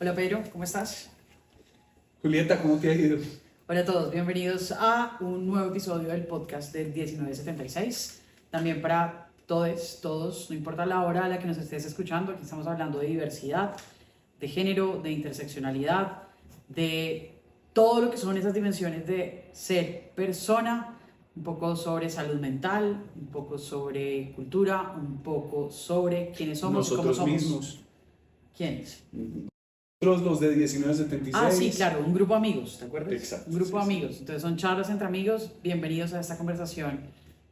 Hola Pedro, ¿cómo estás? Julieta, ¿cómo te ha ido? Hola a todos, bienvenidos a un nuevo episodio del podcast del 1976. También para todos, no importa la hora a la que nos estés escuchando, aquí estamos hablando de diversidad, de género, de interseccionalidad, de todo lo que son esas dimensiones de ser persona, un poco sobre salud mental, un poco sobre cultura, un poco sobre quiénes somos, Nosotros cómo somos. mismos. ¿Quiénes? Nosotros los de 1976. Ah, sí, claro, un grupo de amigos, ¿te acuerdas? Exacto, Un grupo de sí. amigos. Entonces son charlas entre amigos. Bienvenidos a esta conversación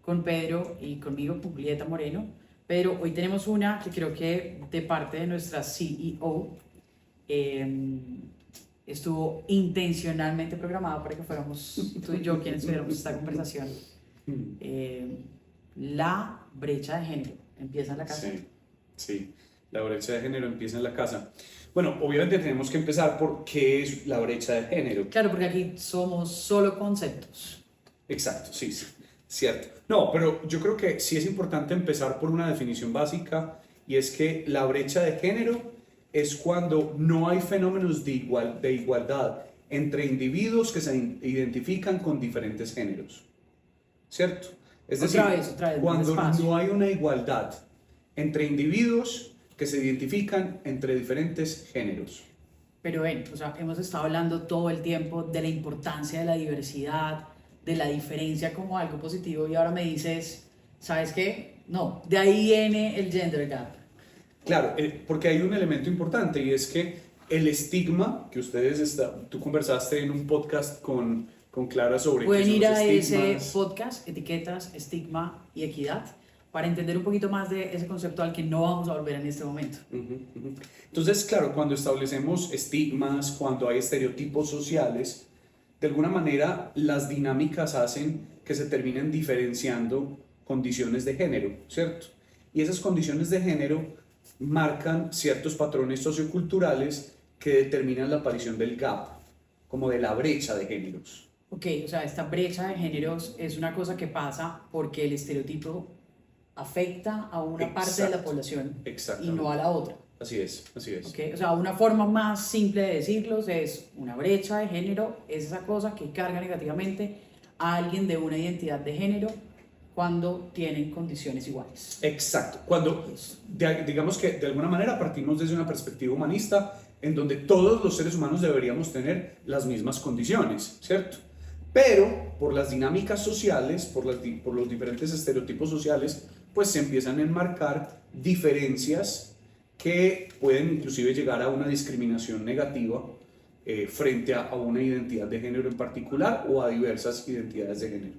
con Pedro y conmigo, con Julieta Moreno. Pedro, hoy tenemos una que creo que de parte de nuestra CEO estuvo intencionalmente programada para que fuéramos tú y yo quienes tuviéramos esta conversación. La brecha de género empieza en la casa. Sí, la brecha de género empieza en la casa. Bueno, obviamente tenemos que empezar por qué es la brecha de género. Claro, porque aquí somos solo conceptos. Exacto, sí, cierto. No, pero yo creo que sí es importante empezar por una definición básica, y es que la brecha de género es cuando no hay fenómenos de igualdad entre individuos que se identifican con diferentes géneros, ¿cierto? Es decir, Otra vez, cuando despacio. no hay una igualdad entre individuos que se identifican entre diferentes géneros. Pero ven, o sea, hemos estado hablando todo el tiempo de la importancia de la diversidad, de la diferencia como algo positivo, y ahora me dices, ¿sabes qué? No, de ahí viene el gender gap. Claro, porque hay un elemento importante, y es que el estigma que tú conversaste en un podcast con Clara sobre Pueden qué son ir los a estigmas. ese podcast, etiquetas, estigma y equidad, para entender un poquito más de ese concepto al que no vamos a volver en este momento. Entonces, claro, cuando establecemos estigmas, cuando hay estereotipos sociales, de alguna manera las dinámicas hacen que se terminen diferenciando condiciones de género, ¿cierto? Y esas condiciones de género marcan ciertos patrones socioculturales que determinan la aparición del gap, como de la brecha de géneros. Ok, o sea, esta brecha de géneros es una cosa que pasa porque el estereotipo afecta a una parte de la población y no a la otra. Así es. Okay, o sea, una forma más simple de decirlos es una brecha de género, es esa cosa que carga negativamente a alguien de una identidad de género cuando tienen condiciones iguales. Exacto. Digamos que de alguna manera partimos desde una perspectiva humanista en donde todos los seres humanos deberíamos tener las mismas condiciones, ¿cierto? Pero por las dinámicas sociales, por los diferentes estereotipos sociales, pues se empiezan a enmarcar diferencias que pueden inclusive llegar a una discriminación negativa frente a una identidad de género en particular o a diversas identidades de género.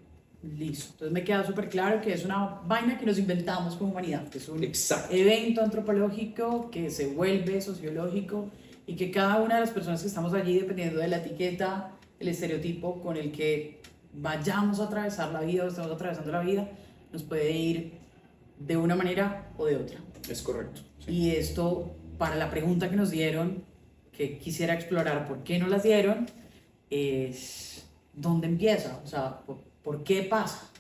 Listo, entonces me queda súper claro que es una vaina que nos inventamos como humanidad, que es un Exacto. evento antropológico que se vuelve sociológico y que cada una de las personas que estamos allí, dependiendo de la etiqueta, el estereotipo con el que vayamos a atravesar la vida o estamos atravesando la vida, nos puede ir de una manera o de otra. Es correcto. Sí. Y esto, para la pregunta que nos dieron, que quisiera explorar por qué no las dieron, es ¿dónde empieza? O sea, ¿por qué pasa?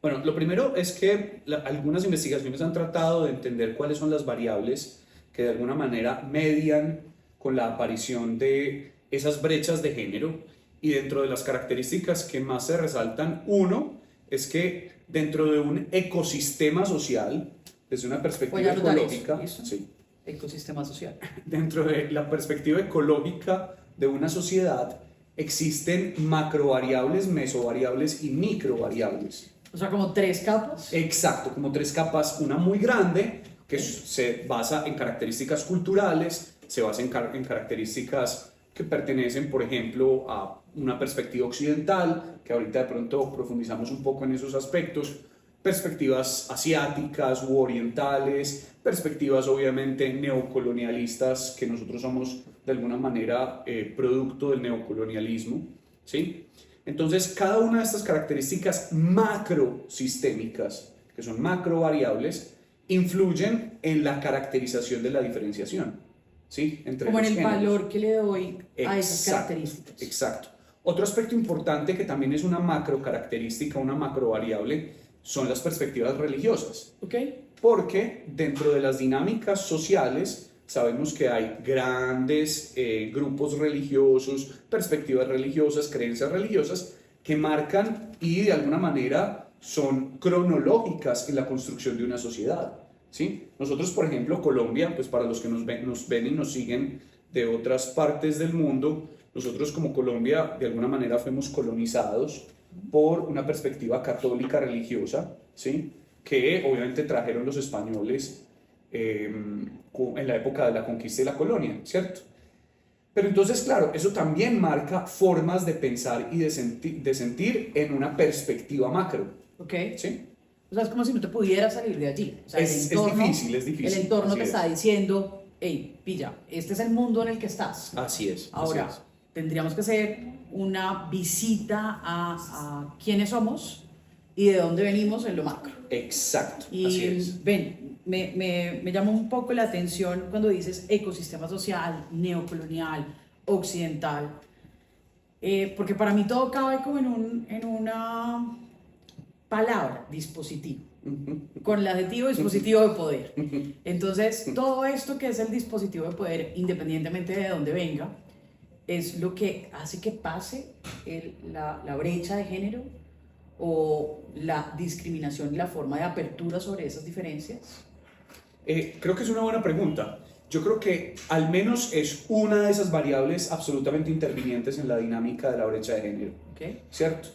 Bueno, lo primero es que algunas investigaciones han tratado de entender cuáles son las variables que de alguna manera median con la aparición de esas brechas de género, y dentro de las características que más se resaltan, uno es que dentro de un ecosistema social, desde una perspectiva ecológica, sí. Ecosistema social. Dentro de la perspectiva ecológica de una sociedad, existen macrovariables, mesovariables y microvariables. O sea, como tres capas. Exacto, como tres capas. Una muy grande, que se basa en características culturales, se basa en características que pertenecen, por ejemplo, a una perspectiva occidental, que ahorita de pronto profundizamos un poco en esos aspectos, perspectivas asiáticas u orientales, perspectivas obviamente neocolonialistas, que nosotros somos de alguna manera producto del neocolonialismo, ¿sí? Entonces, cada una de estas características macrosistémicas, que son macrovariables, influyen en la caracterización de la diferenciación, ¿sí? Entre como los en el géneros. valor que le doy a esas características. Exacto. Otro aspecto importante que también es una macro característica, una macro variable, son las perspectivas religiosas. ¿Ok? Porque dentro de las dinámicas sociales sabemos que hay grandes grupos religiosos, perspectivas religiosas, creencias religiosas que marcan y de alguna manera son cronológicas en la construcción de una sociedad, ¿sí? Nosotros, por ejemplo, Colombia, pues para los que nos ven y nos siguen de otras partes del mundo, nosotros como Colombia de alguna manera fuimos colonizados por una perspectiva católica religiosa, ¿sí? Que obviamente trajeron los españoles en la época de la conquista y la colonia, ¿cierto? Pero entonces, claro, eso también marca formas de pensar y de sentir en una perspectiva macro. ¿Ok? ¿Sí? O sea, es como si no te pudieras salir de allí. O sea, Es difícil, es difícil. El entorno Así te es. está diciendo, hey, pilla, este es el mundo en el que estás. Así es. Ahora, así es. tendríamos que hacer una visita a quiénes somos y de dónde venimos en lo macro. Exacto. Y así es. ven, me llama un poco la atención cuando dices ecosistema social, neocolonial, occidental, porque para mí todo cabe como en una palabra, dispositivo, con el adjetivo dispositivo de poder. Entonces, todo esto que es el dispositivo de poder, independientemente de dónde venga, es lo que hace que pase la brecha de género o la discriminación y la forma de apertura sobre esas diferencias. Creo que es una buena pregunta. Yo creo que al menos es una de esas variables absolutamente intervinientes en la dinámica de la brecha de género. ¿Okay? ¿Cierto?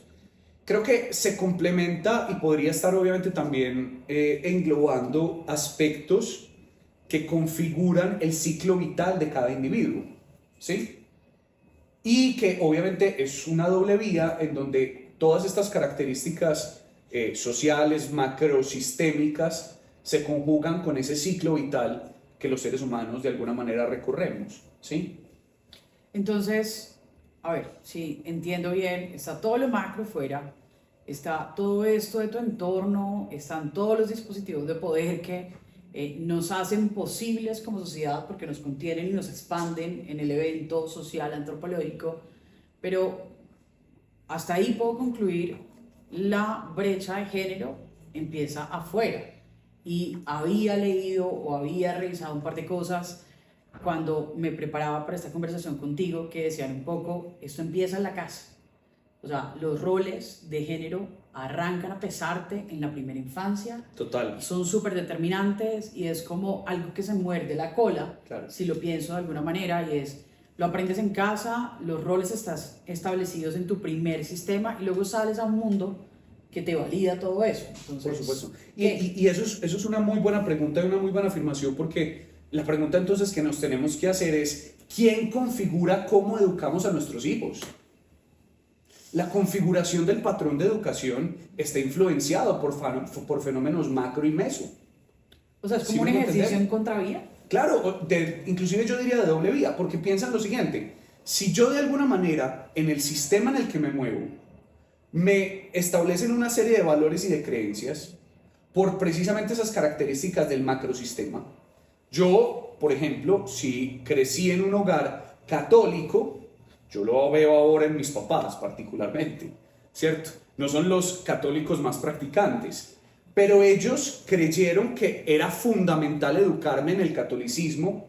Creo que se complementa y podría estar obviamente también englobando aspectos que configuran el ciclo vital de cada individuo, ¿sí? Y que obviamente es una doble vía en donde todas estas características sociales, macrosistémicas, se conjugan con ese ciclo vital que los seres humanos de alguna manera recorremos, ¿sí? Entonces, a ver, si entiendo bien, está todo lo macro fuera, está todo esto de tu entorno, están todos los dispositivos de poder que nos hacen posibles como sociedad porque nos contienen y nos expanden en el evento social antropológico, pero hasta ahí puedo concluir, la brecha de género empieza afuera. Y había leído o había revisado un par de cosas cuando me preparaba para esta conversación contigo que decían un poco, esto empieza en la casa. O sea, los roles de género arrancan a pesarte en la primera infancia. Total. Son súper determinantes y es como algo que se muerde la cola, Claro. si lo pienso de alguna manera, y es, lo aprendes en casa, los roles están establecidos en tu primer sistema y luego sales a un mundo que te valida todo eso. Entonces, por supuesto. Y eso es una muy buena pregunta y una muy buena afirmación, porque la pregunta entonces que nos tenemos que hacer es, ¿quién configura cómo educamos a nuestros hijos? La configuración del patrón de educación está influenciado por fenómenos macro y meso. O sea, es ¿Sí como un me hago ejercicio entender? en contravía. Claro, inclusive yo diría de doble vía, porque piensan lo siguiente, si yo de alguna manera en el sistema en el que me muevo me establecen una serie de valores y de creencias por precisamente esas características del macrosistema, yo, por ejemplo, si crecí en un hogar católico, yo lo veo ahora en mis papás particularmente, ¿cierto? No son los católicos más practicantes, pero ellos creyeron que era fundamental educarme en el catolicismo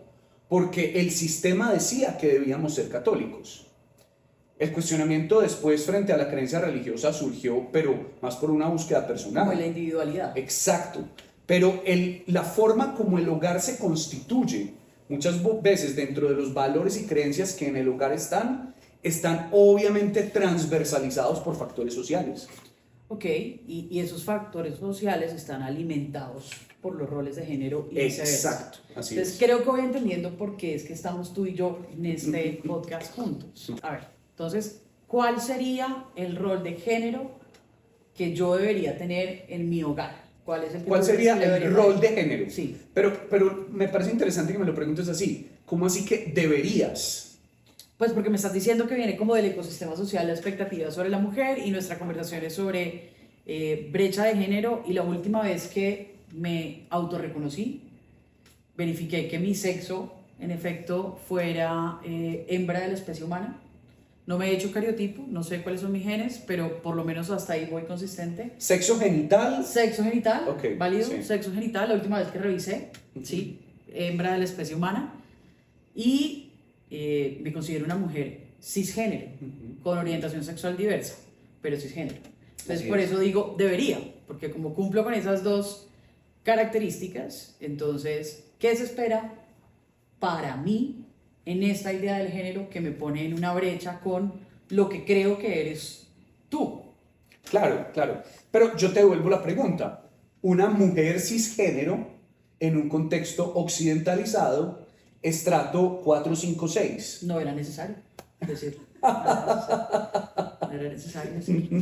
porque el sistema decía que debíamos ser católicos. El cuestionamiento después frente a la creencia religiosa surgió, pero más por una búsqueda personal. Como la individualidad. Exacto. Pero la forma como el hogar se constituye, muchas veces dentro de los valores y creencias que en el hogar están obviamente transversalizados por factores sociales. Ok, y esos factores sociales están alimentados por los roles de género y viceversa. Exacto, así Entonces es. creo que voy entendiendo por qué es que estamos tú y yo en este podcast juntos. A ver, entonces, ¿cuál sería el rol de género que yo debería tener en mi hogar? ¿Cuál sería el rol de género? Sí. Pero me parece interesante que me lo preguntes así. ¿Cómo así que deberías? Pues porque me estás diciendo que viene como del ecosistema social la expectativa sobre la mujer y nuestra conversación es sobre brecha de género, y la última vez que me autorreconocí, verifiqué que mi sexo en efecto fuera hembra de la especie humana. No me he hecho cariotipo, no sé cuáles son mis genes, pero por lo menos hasta ahí voy consistente. ¿Sexo genital? Sexo genital, Ok, válido, sí. sexo genital, la última vez que revisé, sí. hembra de la especie humana y me considero una mujer cisgénero, con orientación sexual diversa, pero cisgénero. Entonces, por eso digo debería, porque como cumplo con esas dos características, entonces, ¿qué se espera para mí en esta idea del género que me pone en una brecha con lo que creo que eres tú? Claro, claro. Pero yo te devuelvo la pregunta. Una mujer cisgénero en un contexto occidentalizado, estrato 4, 5, 6. No era necesario decirlo. No era necesario decirlo.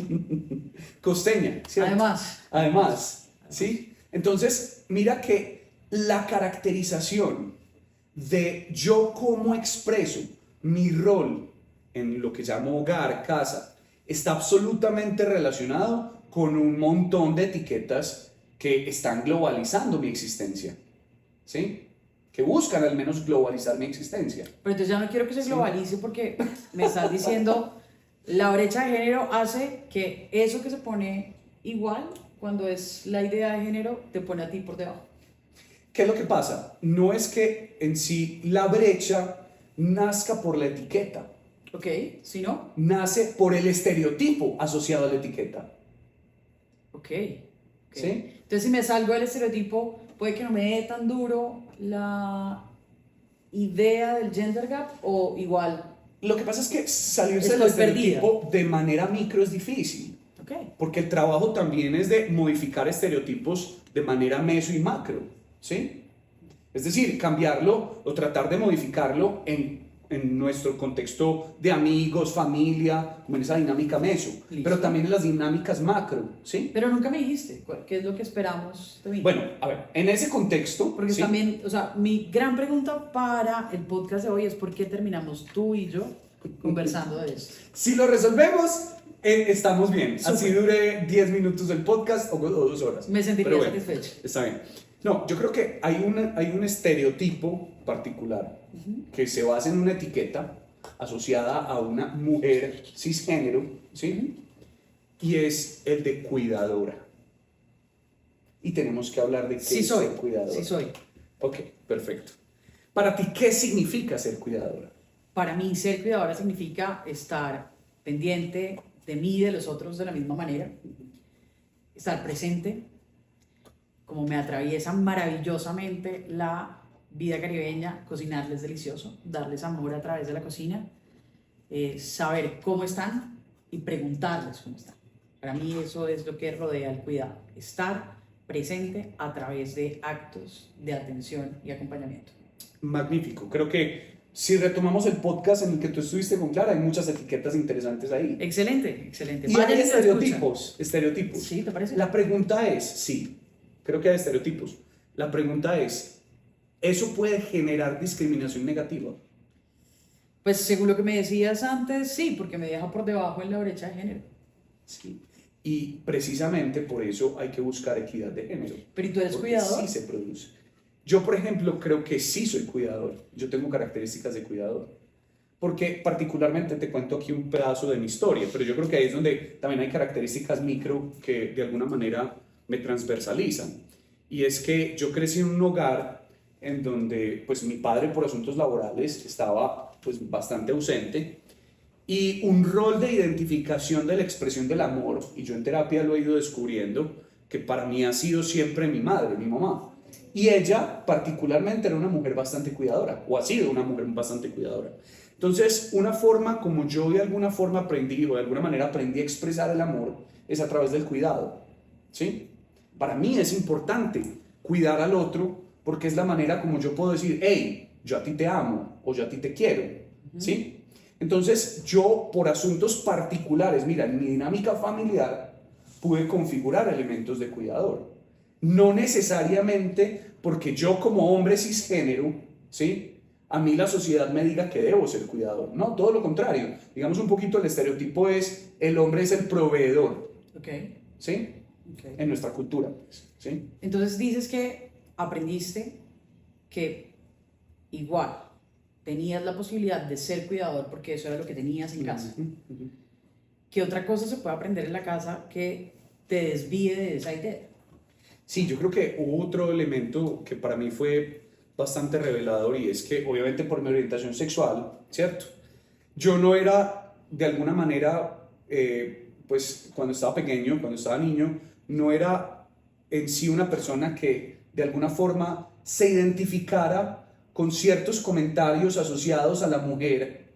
Costeña, ¿cierto? Además, ¿sí? Entonces, mira que la caracterización de yo cómo expreso mi rol en lo que llamo hogar, casa, está absolutamente relacionado con un montón de etiquetas que están globalizando mi existencia, ¿sí? Que buscan al menos globalizar mi existencia. Pero entonces ya no quiero que se globalice porque me estás diciendo la brecha de género hace que eso que se pone igual cuando es la idea de género te pone a ti por debajo. ¿Qué es lo que pasa? No es que en sí la brecha nazca por la etiqueta. Ok, ¿sí no? Nace por el estereotipo asociado a la etiqueta. Ok. ¿Sí? Entonces si me salgo del estereotipo puede que no me dé tan duro la idea del gender gap o igual. Lo que pasa es que salirse del Estoy estereotipo de manera micro es difícil. Okay. Porque el trabajo también es de modificar estereotipos de manera meso y macro, ¿sí? Es decir, cambiarlo o tratar de modificarlo en nuestro contexto de amigos, familia, como en esa dinámica meso, Listo. pero también en las dinámicas macro, ¿sí? Pero nunca me dijiste qué es lo que esperamos de mí. Bueno, a ver, en ese contexto... Porque ¿sí? también, o sea, mi gran pregunta para el podcast de hoy es por qué terminamos tú y yo conversando de esto. Si lo resolvemos, estamos bien. Súper. Así dure 10 minutos del podcast o 2 horas. Me sentiría Pero bueno, satisfecho. Está bien. No, yo creo que hay un estereotipo particular que se basa en una etiqueta asociada a una mujer cisgénero, ¿sí? Y es el de cuidadora. Y tenemos que hablar de qué Sí es soy, ser cuidadora. sí soy. Ok, perfecto. Para ti, ¿qué significa ser cuidadora? Para mí ser cuidadora significa estar pendiente de mí y de los otros de la misma manera, estar presente, como me atraviesa maravillosamente la vida caribeña, cocinarles delicioso, darles amor a través de la cocina, saber cómo están y preguntarles cómo están. Para mí eso es lo que rodea el cuidado, estar presente a través de actos de atención y acompañamiento. Magnífico. Creo que si retomamos el podcast en el que tú estuviste con Clara, hay muchas etiquetas interesantes ahí. Excelente, excelente. Y Vayan hay y lo escuchan. estereotipos. ¿Sí, te parece? La pregunta es, sí, creo que hay estereotipos. La pregunta es, ¿eso puede generar discriminación negativa? Pues según lo que me decías antes, sí, porque me deja por debajo en la brecha de género. Sí. Y precisamente por eso hay que buscar equidad de género. Pero ¿y tú eres Porque cuidador? Sí se produce. Yo, por ejemplo, creo que sí soy cuidador. Yo tengo características de cuidador. Porque particularmente te cuento aquí un pedazo de mi historia, pero yo creo que ahí es donde también hay características micro que de alguna manera me transversalizan. Y es que yo crecí en un hogar en donde pues mi padre por asuntos laborales estaba pues bastante ausente y un rol de identificación de la expresión del amor, y yo en terapia lo he ido descubriendo, que para mí ha sido siempre mi madre, mi mamá. Y ella particularmente era una mujer bastante cuidadora, o ha sido una mujer bastante cuidadora. Entonces, una forma como yo de alguna forma aprendí, o de alguna manera aprendí a expresar el amor, es a través del cuidado, ¿sí? Para mí es importante cuidar al otro, porque es la manera como yo puedo decir, hey, yo a ti te amo, o yo a ti te quiero, ¿sí? Entonces, yo por asuntos particulares, mira, en mi dinámica familiar, pude configurar elementos de cuidador. No necesariamente porque yo como hombre cisgénero, ¿sí? A mí la sociedad me diga que debo ser cuidador. No, todo lo contrario. Digamos un poquito el estereotipo es, el hombre es el proveedor. Okay. ¿Sí? Okay. En nuestra cultura, pues, ¿sí? Entonces dices que aprendiste que igual tenías la posibilidad de ser cuidador porque eso era lo que tenías en casa. ¿Qué otra cosa se puede aprender en la casa que te desvíe de esa idea? Sí, yo creo que hubo otro elemento que para mí fue bastante revelador, y es que obviamente por mi orientación sexual, ¿cierto? Yo no era de alguna manera, pues cuando estaba pequeño, cuando estaba niño, no era en sí una persona que de alguna forma se identificara con ciertos comentarios asociados a la mujer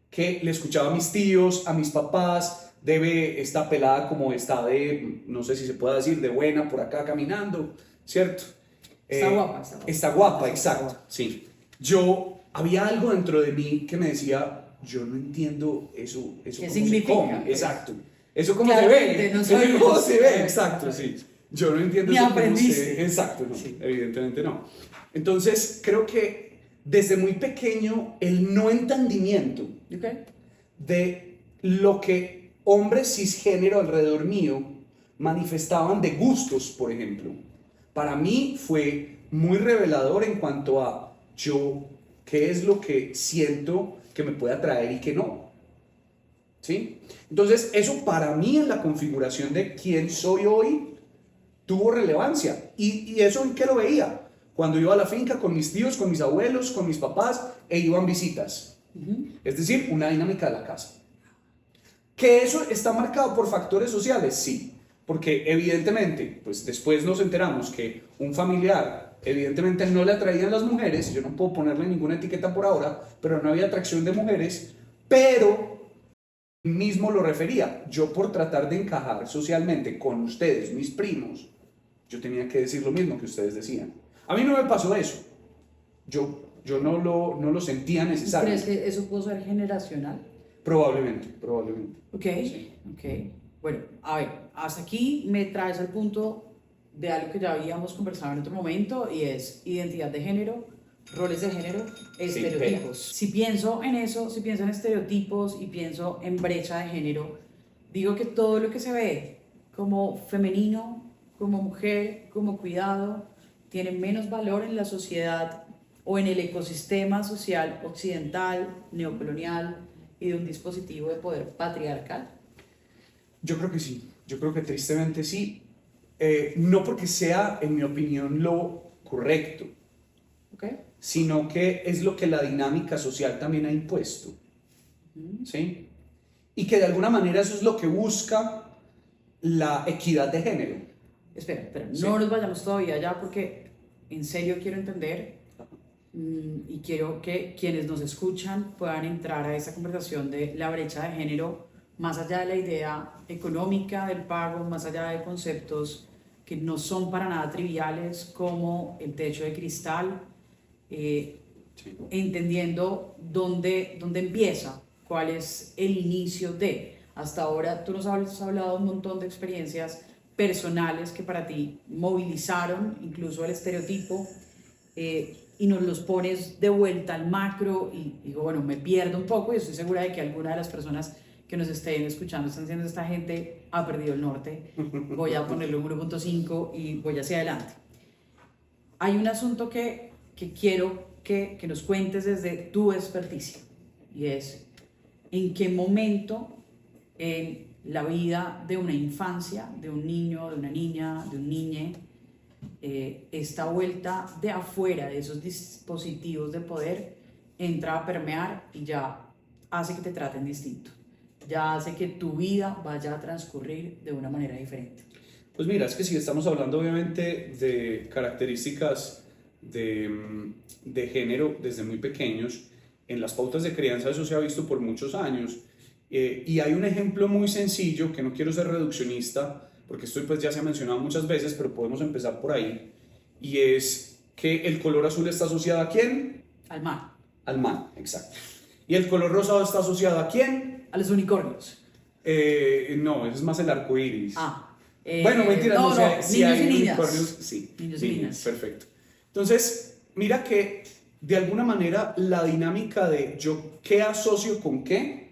que le escuchaba a mis tíos, a mis papás, debe esta pelada como está de, no sé si se puede decir, de buena por acá caminando, ¿cierto? Está guapa. Está guapa, exacto, sí. Había algo dentro de mí que me decía, yo no entiendo eso ¿Qué cómo significa? se come, exacto. Eso cómo se Claramente, ve, no eso sabemos. cómo se ve, exacto, sí. Yo no entiendo Ni eso cómo aprendiste. se... Exacto, no, Sí. evidentemente no. Entonces, creo que desde muy pequeño el no entendimiento Ok. de lo que hombres cisgénero alrededor mío manifestaban de gustos, por ejemplo, para mí fue muy revelador en cuanto a yo, qué es lo que siento que me puede atraer y qué no. ¿Sí? Entonces, eso para mí en la configuración de quién soy hoy tuvo relevancia. ¿Y eso en qué lo veía? Cuando iba a la finca con mis tíos, con mis abuelos, con mis papás e iban visitas. Es decir, una dinámica de la casa. ¿Que eso está marcado por factores sociales? Sí, porque evidentemente, pues después nos enteramos que un familiar evidentemente no le atraían las mujeres, yo no puedo ponerle ninguna etiqueta por ahora, pero no había atracción de mujeres, pero mismo lo refería, yo por tratar de encajar socialmente con ustedes, mis primos, yo tenía que decir lo mismo que ustedes decían. A mí no me pasó eso, yo no lo sentía necesario. ¿Crees que eso pudo ser generacional? Probablemente. Ok, Sí. ok. Bueno, a ver, hasta aquí me traes al punto de algo que ya habíamos conversado en otro momento, y es identidad de género, roles de género, estereotipos. Si pienso en eso, si pienso en estereotipos y pienso en brecha de género, digo que todo lo que se ve como femenino, como mujer, como cuidado, tiene menos valor en la sociedad o en el ecosistema social occidental, neocolonial y de un dispositivo de poder patriarcal. Yo creo que sí, yo creo que tristemente sí, no porque sea, en mi opinión, lo correcto, ¿Ok? sino que es lo que la dinámica social también ha impuesto, ¿sí? Y que de alguna manera eso es lo que busca la equidad de género. Espera, Sí. no nos vayamos todavía allá porque en serio quiero entender y quiero que quienes nos escuchan puedan entrar a esa conversación de la brecha de género más allá de la idea económica del pago, más allá de conceptos que no son para nada triviales como el techo de cristal, entendiendo dónde empieza, cuál es el inicio de. Hasta ahora tú nos has hablado un montón de experiencias personales que para ti movilizaron incluso el estereotipo, y nos los pones de vuelta al macro y digo, bueno, me pierdo un poco y estoy segura de que alguna de las personas que nos estén escuchando están diciendo, esta gente ha perdido el norte, voy a ponerle un 1.5 y voy hacia adelante. Hay un asunto que quiero que nos cuentes desde tu experticia, y es en qué momento en la vida de una infancia, de un niño, de una niña, de un niñe, esta vuelta de afuera de esos dispositivos de poder entra a permear y ya hace que te traten distinto, ya hace que tu vida vaya a transcurrir de una manera diferente. Pues mira, es que si estamos hablando obviamente de características de género desde muy pequeños, en las pautas de crianza eso se ha visto por muchos años, y hay un ejemplo muy sencillo, que no quiero ser reduccionista, porque esto pues ya se ha mencionado muchas veces, pero podemos empezar por ahí, y es que el color azul está asociado ¿a quién? Al mar. Al mar, exacto. ¿Y el color rosado está asociado a quién? A los unicornios. No, es más el arco iris. Bueno, mentira, no, si hay niños y niñas. unicornios, sí. Niños y niñas. Perfecto. Entonces, mira que de alguna manera la dinámica de yo qué asocio con qué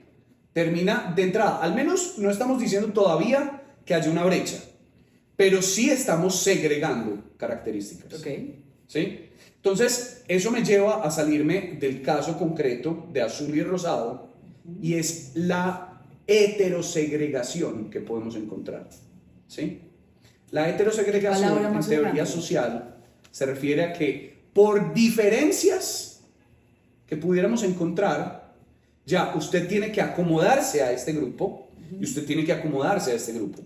termina de entrada. Al menos no estamos diciendo todavía que haya una brecha, pero sí estamos segregando características. Ok. ¿Sí? Entonces, eso me lleva a salirme del caso concreto de azul y rosado, y es la heterosegregación que podemos encontrar. ¿Sí? La heterosegregación en teoría social se refiere a que por diferencias que pudiéramos encontrar, ya usted tiene que acomodarse a este grupo y usted tiene que acomodarse a este grupo.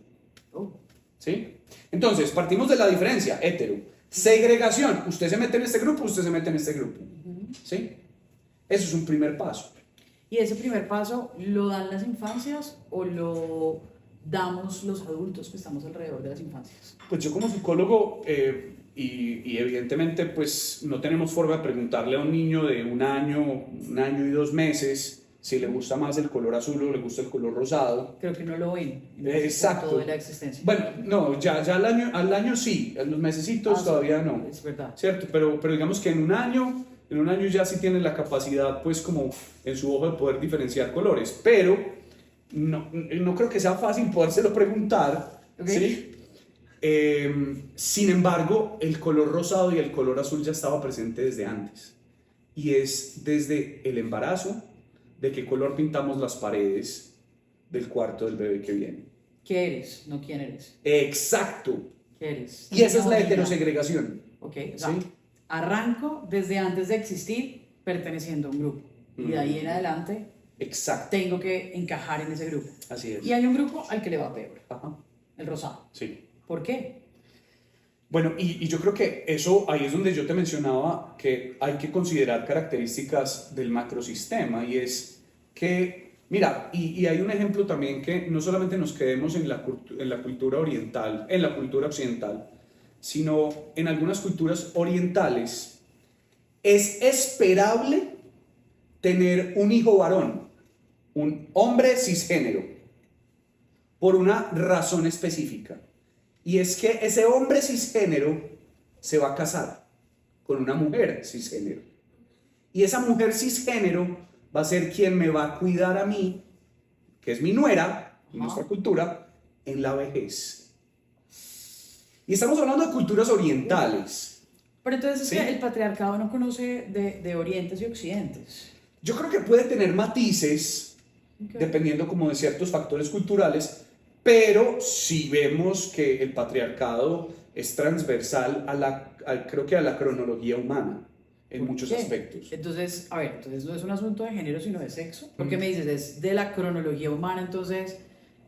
¿Sí? Entonces, partimos de la diferencia, hetero. Segregación, usted se mete en este grupo, usted se mete en este grupo. ¿Sí? Eso es un primer paso. ¿Y ese primer paso lo dan las infancias o lo damos los adultos que estamos alrededor de las infancias? Pues yo como psicólogo, y evidentemente pues no tenemos forma de preguntarle a un niño de un año y 2 meses si le gusta más el color azul o le gusta el color rosado. Creo que no lo ven. Exacto. Todo de la existencia. Bueno, no, ya al año sí, en los mesecitos todavía no. Es verdad. ¿Cierto? Pero digamos que en un año ya sí tiene la capacidad, pues como en su ojo de poder diferenciar colores. Pero no creo que sea fácil podérselo preguntar, ¿sí? Sin embargo, el color rosado y el color azul ya estaba presente desde antes. Y es desde el embarazo, de qué color pintamos las paredes del cuarto del bebé que viene. ¿Qué eres? No quién eres. Exacto. ¿Qué eres? Y esa es la heterosegregación. Ok, o sea, ¿Sí? arranco desde antes de existir perteneciendo a un grupo. Y de ahí en adelante Exacto. tengo que encajar en ese grupo. Así es. Y hay un grupo al que le va peor. Ajá. El rosado. Sí. ¿Por qué? Bueno, y yo creo que eso, ahí es donde yo te mencionaba que hay que considerar características del macrosistema, y es que, mira, y hay un ejemplo también, que no solamente nos quedemos en la cultura oriental, en la cultura occidental, sino en algunas culturas orientales, es esperable tener un hijo varón, un hombre cisgénero, por una razón específica. Y es que ese hombre cisgénero se va a casar con una mujer cisgénero. Y esa mujer cisgénero va a ser quien me va a cuidar a mí, que es mi nuera, en nuestra cultura, en la vejez. Y estamos hablando de culturas orientales. Pero entonces ¿Sí? es que el patriarcado no conoce de orientes y occidentes. Yo creo que puede tener matices, dependiendo como de ciertos factores culturales, pero si vemos que el patriarcado es transversal creo que a la cronología humana en muchos aspectos. Entonces, a ver, entonces no es un asunto de género, sino de sexo. Porque me dices, es de la cronología humana, entonces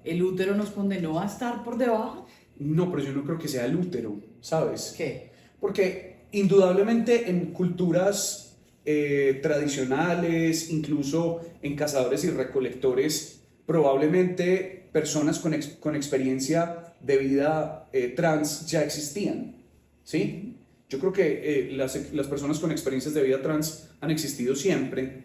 el útero nos condenó a estar por debajo. No, pero yo no creo que sea el útero, ¿sabes? ¿Qué? Porque indudablemente en culturas tradicionales, incluso en cazadores y recolectores, probablemente personas con experiencia de vida trans ya existían, ¿sí? Yo creo que las personas con experiencias de vida trans han existido siempre,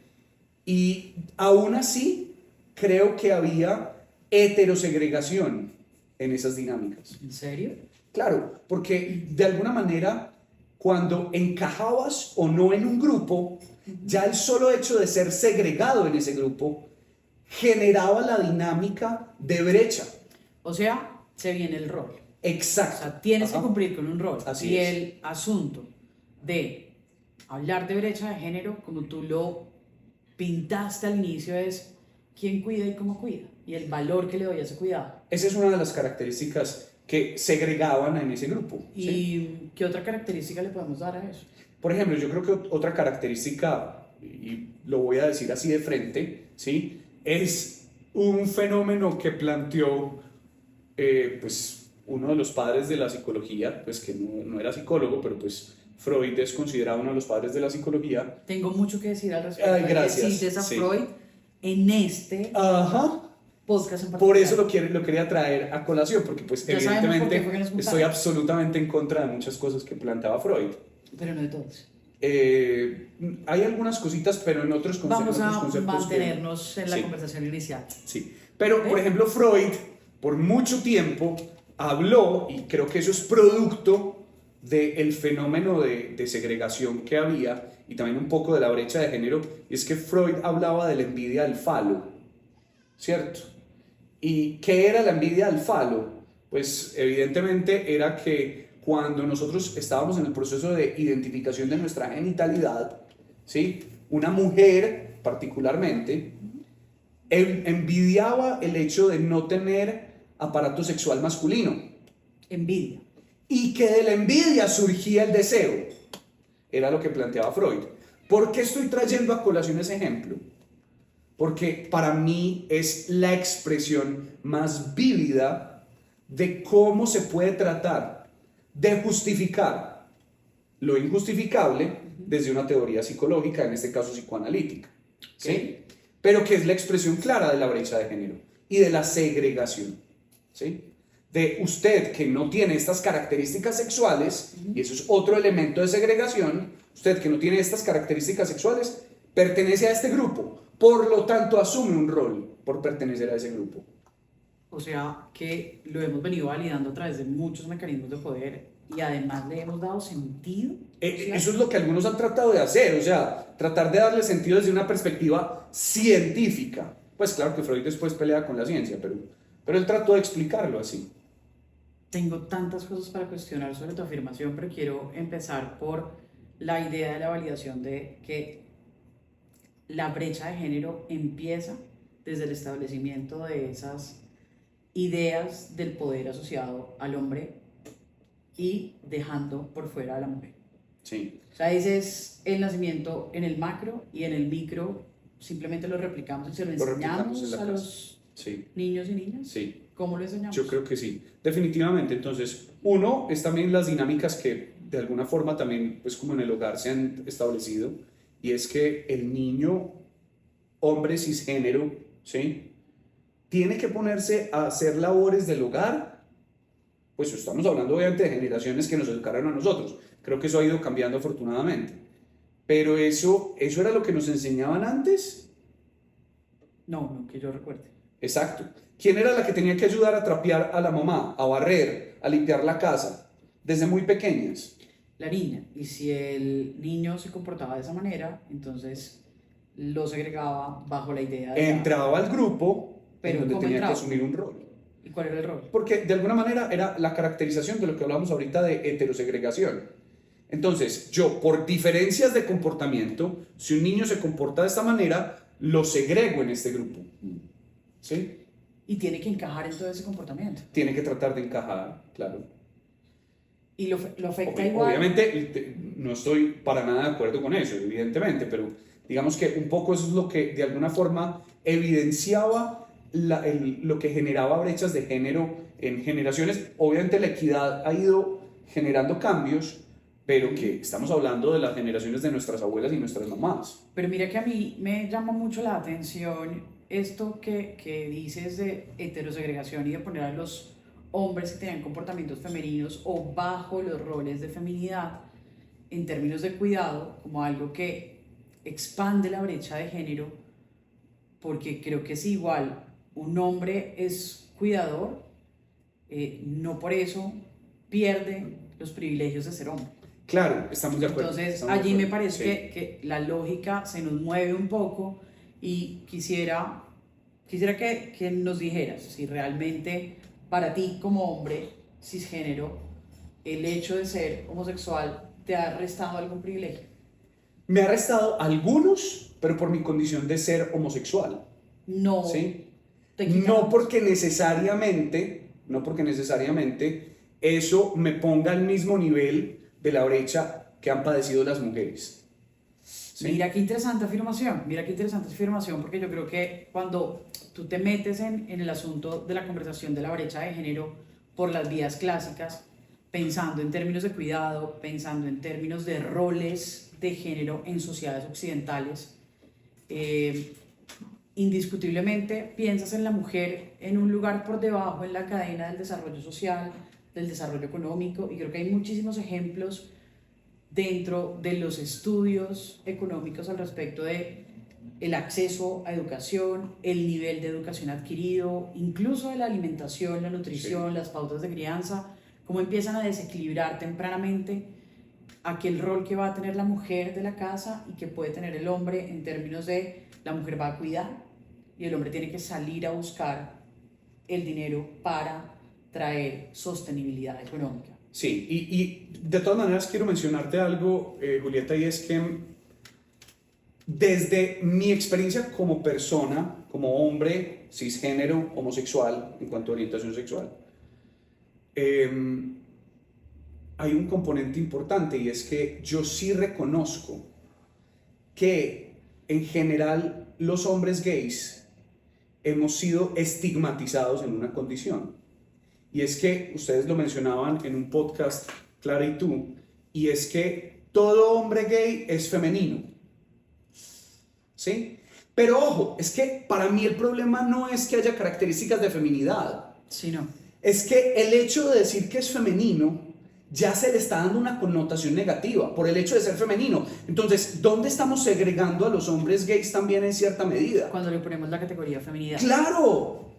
y aún así creo que había heterosegregación en esas dinámicas. ¿En serio? Claro, porque de alguna manera, cuando encajabas o no en un grupo, ya el solo hecho de ser segregado en ese grupo generaba la dinámica de brecha. O sea, se viene el rol. Exacto. O sea, tienes que cumplir con un rol. Así y es. el asunto de hablar de brecha de género, como tú lo pintaste al inicio, es quién cuida y cómo cuida. Y el valor que le doy a ese cuidado. Esa es una de las características que segregaban en ese grupo. ¿Y ¿sí? qué otra característica le podemos dar a eso? Por ejemplo, yo creo que otra característica, y lo voy a decir así de frente, ¿sí? Es un fenómeno que planteó pues, uno de los padres de la psicología, pues que no era psicólogo, pero pues Freud es considerado uno de los padres de la psicología. Tengo mucho que decir al respecto. Ay, gracias. Cites a Sí. Freud en este podcast en particular. Por eso lo quería traer a colación, porque pues Ya sabemos por qué fue que nos evidentemente juntamos. estoy absolutamente en contra de muchas cosas que planteaba Freud. Pero no de todos. Hay algunas cositas, pero en otros Vamos a conceptos mantenernos en la sí. conversación inicial. Sí, pero por ejemplo Freud por mucho tiempo habló, y creo que eso es producto del fenómeno de segregación que había, y también un poco de la brecha de género, y es que Freud hablaba de la envidia del falo, ¿cierto? ¿Y qué era la envidia del falo? Pues evidentemente era que cuando nosotros estábamos en el proceso de identificación de nuestra genitalidad, ¿sí? Una mujer particularmente envidiaba el hecho de no tener aparato sexual masculino. Envidia. Y que de la envidia surgía el deseo. era lo que planteaba Freud. ¿Por qué estoy trayendo a colación ese ejemplo? Porque para mí es la expresión más vívida de cómo se puede tratar de justificar lo injustificable desde una teoría psicológica, en este caso psicoanalítica, ¿sí? Pero que es la expresión clara de la brecha de género y de la segregación, ¿sí? De usted que no tiene estas características sexuales, y eso es otro elemento de segregación, usted que no tiene estas características sexuales pertenece a este grupo, por lo tanto asume un rol por pertenecer a ese grupo. O sea, que lo hemos venido validando a través de muchos mecanismos de poder y además le hemos dado sentido. Eso es lo que algunos han tratado de hacer, o sea, tratar de darle sentido desde una perspectiva científica. Pues claro que Freud después pelea con la ciencia, pero él trató de explicarlo así. Tengo tantas cosas para cuestionar sobre tu afirmación, pero quiero empezar por la idea de la validación de que la brecha de género empieza desde el establecimiento de esas ideas del poder asociado al hombre y dejando por fuera a la mujer. Sí. O sea, ese es el nacimiento en el macro, y en el micro simplemente lo replicamos y se lo enseñamos a los niños y niñas. Sí. ¿Cómo lo enseñamos? Yo creo que sí, definitivamente. Entonces, uno es también las dinámicas que de alguna forma también, pues como en el hogar se han establecido, y es que el niño, hombre cisgénero, ¿sí?, tiene que ponerse a hacer labores del hogar. Pues estamos hablando obviamente de generaciones que nos educaron a nosotros. Creo que eso ha ido cambiando afortunadamente. Pero eso era lo que nos enseñaban antes. No, que yo recuerde. Exacto. ¿Quién era la que tenía que ayudar a trapear a la mamá, a barrer, a limpiar la casa, desde muy pequeñas? La niña. Y si el niño se comportaba de esa manera, entonces lo segregaba bajo la idea de... Entraba al grupo, pero donde tenía entraba? que asumir un rol. ¿Y cuál era el rol? Porque de alguna manera era la caracterización de lo que hablamos ahorita de heterosegregación. Entonces, yo, por diferencias de comportamiento, si un niño se comporta de esta manera, lo segrego en este grupo. ¿Sí? Y tiene que encajar en todo ese comportamiento. Tiene que tratar de encajar, claro. Y lo afecta igual. Obviamente, no estoy para nada de acuerdo con eso, evidentemente, pero digamos que un poco eso es lo que de alguna forma evidenciaba lo que generaba brechas de género en generaciones. Obviamente la equidad ha ido generando cambios, pero que estamos hablando de las generaciones de nuestras abuelas y nuestras mamás. Pero mira que a mí me llama mucho la atención esto que dices de heterosegregación y de poner a los hombres que tenían comportamientos femeninos o bajo los roles de feminidad en términos de cuidado como algo que expande la brecha de género, porque creo que es igual, un hombre es cuidador, no por eso pierde los privilegios de ser hombre. Claro, estamos de acuerdo. Entonces allí me parece que la lógica se nos mueve un poco y quisiera que nos dijeras si realmente para ti como hombre cisgénero el hecho de ser homosexual te ha restado algún privilegio. Me ha restado algunos, pero por mi condición de ser homosexual. No. ¿Sí? No porque necesariamente eso me ponga al mismo nivel de la brecha que han padecido las mujeres. ¿Sí? Mira qué interesante afirmación, porque yo creo que cuando tú te metes en el asunto de la conversación de la brecha de género por las vías clásicas, pensando en términos de cuidado, pensando en términos de roles de género en sociedades occidentales, indiscutiblemente piensas en la mujer en un lugar por debajo en la cadena del desarrollo social, del desarrollo económico, y creo que hay muchísimos ejemplos dentro de los estudios económicos al respecto de el acceso a educación, el nivel de educación adquirido, incluso de la alimentación, la nutrición, las pautas de crianza, cómo empiezan a desequilibrar tempranamente aquel rol que va a tener la mujer de la casa y que puede tener el hombre en términos de la mujer va a cuidar y el hombre tiene que salir a buscar el dinero para traer sostenibilidad económica. Sí, y de todas maneras quiero mencionarte algo, Julieta, y es que desde mi experiencia como persona, como hombre cisgénero, homosexual, en cuanto a orientación sexual, hay un componente importante y es que yo sí reconozco que en general los hombres gays hemos sido estigmatizados en una condición. Y es que ustedes lo mencionaban en un podcast, Clara y tú, y es que todo hombre gay es femenino. ¿Sí? Pero ojo, es que para mí el problema no es que haya características de feminidad. Sí, no. Es que el hecho de decir que es femenino ya se le está dando una connotación negativa por el hecho de ser femenino. Entonces, ¿dónde estamos segregando a los hombres gays también en cierta medida? Cuando le ponemos la categoría feminidad. ¡Claro!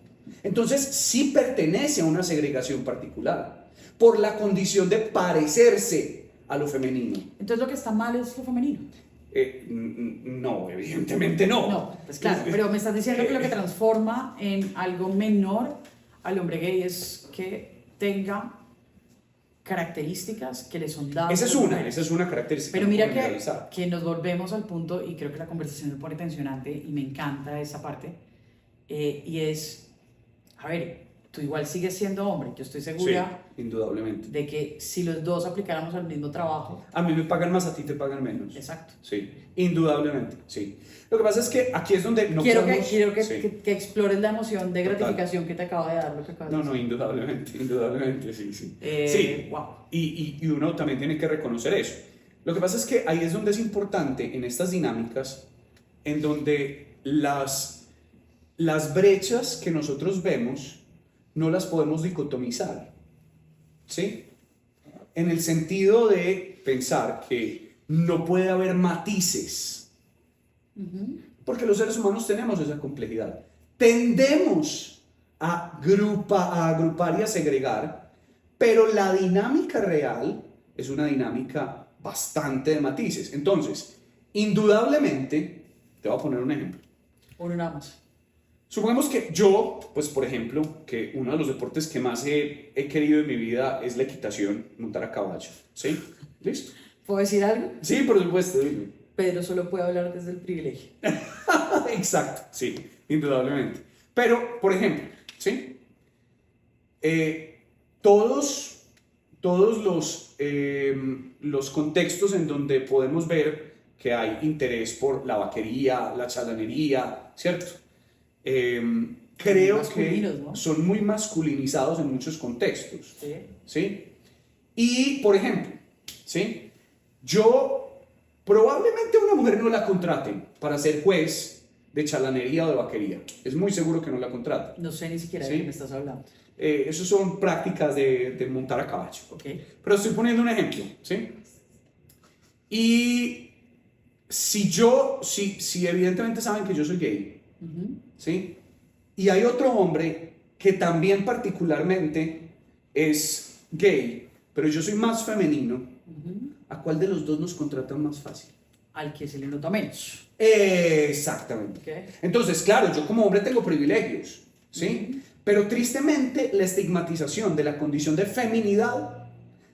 Entonces, sí pertenece a una segregación particular por la condición de parecerse a lo femenino. Entonces, lo que está mal es lo femenino. No, evidentemente no. No, pues claro, pero me estás diciendo que lo que transforma en algo menor al hombre gay es que tenga características que le son dadas. Esa es una característica. Pero mira que nos volvemos al punto, y creo que la conversación me pone tensionante y me encanta esa parte, y es, a ver, tú igual sigues siendo hombre, yo estoy segura Sí, indudablemente. de que si los dos aplicáramos al mismo trabajo... A mí me pagan más, a ti te pagan menos. Exacto. Sí, indudablemente, sí. Lo que pasa es que aquí es donde no quiero podemos... que explores la emoción de Total. gratificación que te acaba de dar lo que acabas de No, decir. indudablemente, sí. Sí, Wow. y uno también tiene que reconocer eso. Lo que pasa es que ahí es donde es importante en estas dinámicas, en donde las brechas que nosotros vemos no las podemos dicotomizar, ¿sí? En el sentido de pensar que no puede haber matices, porque los seres humanos tenemos esa complejidad. Tendemos a agrupar y a segregar, pero la dinámica real es una dinámica bastante de matices. Entonces, indudablemente, te voy a poner un ejemplo. Uno nada más. Supongamos que yo, pues por ejemplo, que uno de los deportes que más he querido en mi vida es la equitación, montar a caballo, ¿sí? ¿Listo? ¿Puedo decir algo? Sí, por supuesto, dime. Pedro solo puede hablar desde el privilegio. Exacto, sí, indudablemente. Pero, por ejemplo, ¿sí? Todos los contextos en donde podemos ver que hay interés por la vaquería, la chalanería, ¿cierto? Creo que ¿no? son muy masculinizados en muchos contextos, Sí. ¿sí? Y, por ejemplo, ¿sí? Yo probablemente a una mujer no la contraten para ser juez de chalanería o de vaquería. Es muy seguro que no la contraten. No sé ni siquiera ¿Sí? de qué me estás hablando. Eso son prácticas de montar a caballo. Okay. Pero estoy poniendo un ejemplo, ¿sí? Y si evidentemente saben que yo soy gay, ¿sí? Y hay otro hombre que también particularmente es gay, pero yo soy más femenino, ¿a cuál de los dos nos contratan más fácil? Al que se le nota menos. Exactamente. Okay. Entonces, claro, yo como hombre tengo privilegios, ¿sí? Pero tristemente la estigmatización de la condición de feminidad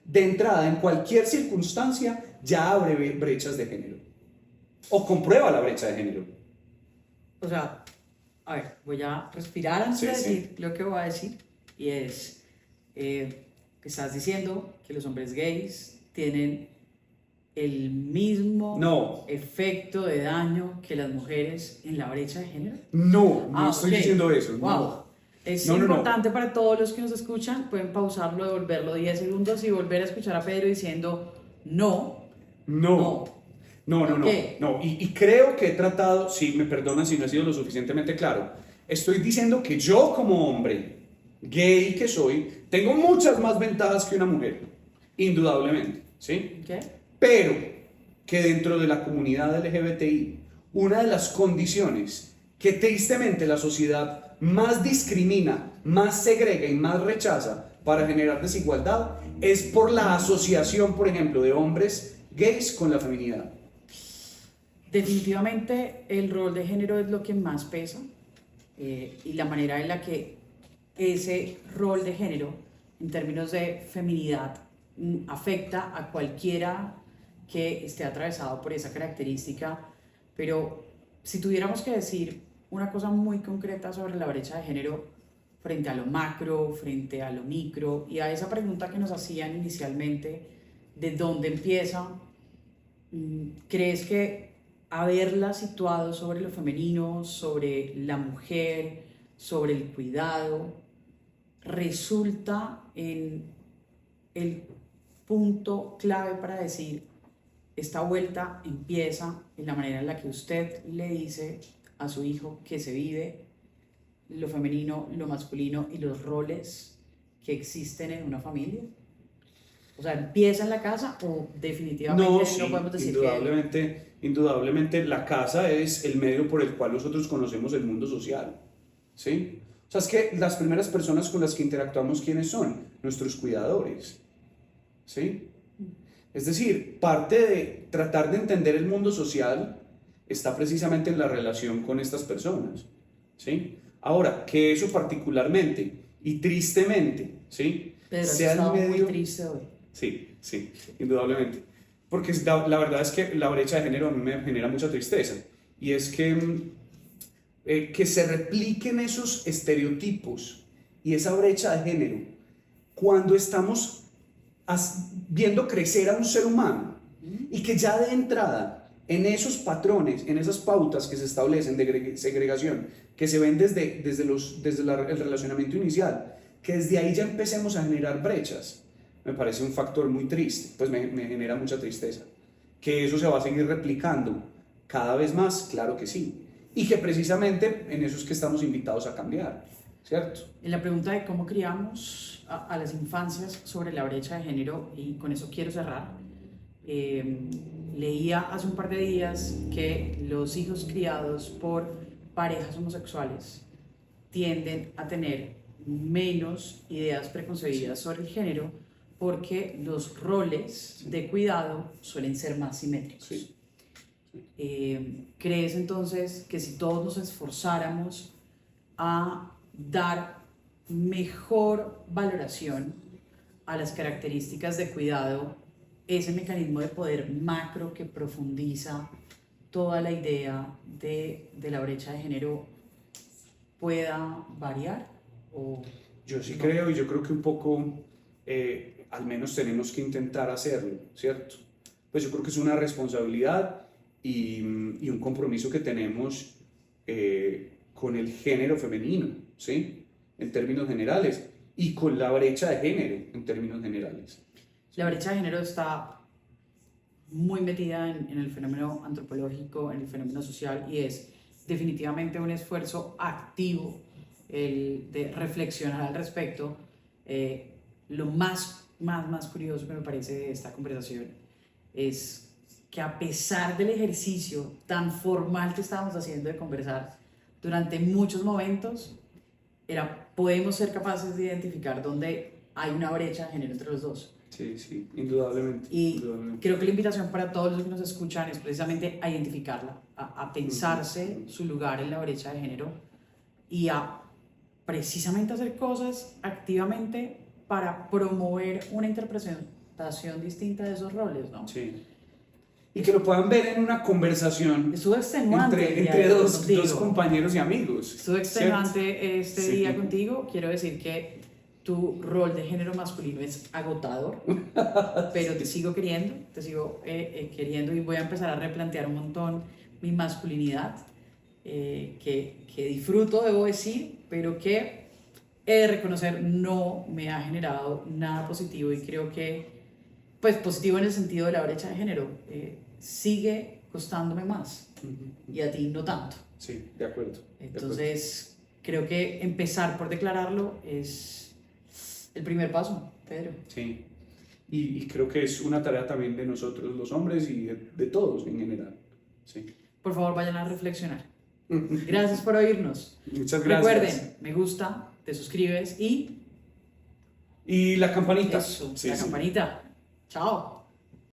de entrada en cualquier circunstancia ya abre brechas de género o comprueba la brecha de género. O sea, a ver, voy a respirar antes de decir lo que voy a decir, y es que estás diciendo que los hombres gays tienen el mismo efecto de daño que las mujeres en la brecha de género. No estoy diciendo eso. Wow. No. Es importante para todos los que nos escuchan. Pueden pausarlo, devolverlo 10 segundos y volver a escuchar a Pedro diciendo no. Y creo que he tratado, si me perdonan si no he sido lo suficientemente claro, estoy diciendo que yo como hombre gay que soy, tengo muchas más ventajas que una mujer, indudablemente, ¿sí? Okay. Pero que dentro de la comunidad LGBTI, una de las condiciones que tristemente la sociedad más discrimina, más segrega y más rechaza para generar desigualdad es por la asociación, por ejemplo, de hombres gays con la feminidad. Definitivamente el rol de género es lo que más pesa, y la manera en la que ese rol de género en términos de feminidad afecta a cualquiera que esté atravesado por esa característica. Pero si tuviéramos que decir una cosa muy concreta sobre la brecha de género frente a lo macro, frente a lo micro, y a esa pregunta que nos hacían inicialmente de dónde empieza. ¿Crees que haberla situado sobre lo femenino, sobre la mujer, sobre el cuidado, resulta en el punto clave para decir, esta vuelta empieza en la manera en la que usted le dice a su hijo que se vive lo femenino, lo masculino y los roles que existen en una familia? O sea, ¿empieza en la casa o definitivamente no podemos decir indudablemente la casa es el medio por el cual nosotros conocemos el mundo social, ¿sí? O sea, es que las primeras personas con las que interactuamos, ¿quiénes son? Nuestros cuidadores, ¿sí? Es decir, parte de tratar de entender el mundo social está precisamente en la relación con estas personas, ¿sí? Ahora, que eso particularmente y tristemente, ¿sí? Pedro, sea el medio... muy triste hoy. Sí, indudablemente. Porque la verdad es que la brecha de género a mí me genera mucha tristeza. Y es que se repliquen esos estereotipos y esa brecha de género cuando estamos viendo crecer a un ser humano y que ya de entrada en esos patrones, en esas pautas que se establecen de segregación, que se ven desde el relacionamiento inicial, que desde ahí ya empecemos a generar brechas, me parece un factor muy triste, pues me genera mucha tristeza. Que eso se va a seguir replicando cada vez más, claro que sí. Y que precisamente en eso es que estamos invitados a cambiar, ¿cierto? En la pregunta de cómo criamos a las infancias sobre la brecha de género, y con eso quiero cerrar, leía hace un par de días que los hijos criados por parejas homosexuales tienden a tener menos ideas preconcebidas sobre el género porque los roles de cuidado suelen ser más simétricos. Sí. ¿Crees entonces que si todos nos esforzáramos a dar mejor valoración a las características de cuidado, ese mecanismo de poder macro que profundiza toda la idea de la brecha de género pueda variar? ¿O yo sí no? creo, y yo creo que un poco, al menos tenemos que intentar hacerlo, ¿cierto? Pues yo creo que es una responsabilidad y un compromiso que tenemos con el género femenino, ¿sí? En términos generales, y con la brecha de género en términos generales. La brecha de género está muy metida en el fenómeno antropológico, en el fenómeno social, y es definitivamente un esfuerzo activo el de reflexionar al respecto. Lo más curioso que me parece de esta conversación es que a pesar del ejercicio tan formal que estábamos haciendo de conversar, durante muchos momentos podemos ser capaces de identificar dónde hay una brecha de género entre los dos. Sí, indudablemente. Y creo que la invitación para todos los que nos escuchan es precisamente a identificarla, a pensarse su lugar en la brecha de género y a precisamente hacer cosas activamente para promover una interpretación distinta de esos roles, ¿no? Sí. Y que lo puedan ver en una conversación estuvo extenuante entre dos compañeros y amigos. Estuvo extenuante, ¿cierto? Este día Sí. contigo. Quiero decir que tu rol de género masculino es agotador, pero te sigo queriendo, queriendo, y voy a empezar a replantear un montón mi masculinidad, que disfruto, debo decir, pero que he de reconocer no me ha generado nada positivo, y creo que, pues positivo en el sentido de la brecha de género, sigue costándome más y a ti no tanto. Sí, de acuerdo. Entonces, creo que empezar por declararlo es el primer paso, Pedro. Sí, y creo que es una tarea también de nosotros los hombres y de todos en general. Sí. Por favor, vayan a reflexionar. Gracias por oírnos. Muchas gracias. Recuerden, me gusta, te suscribes y la campanita. eso, Sí, la sí. campanita. Chao.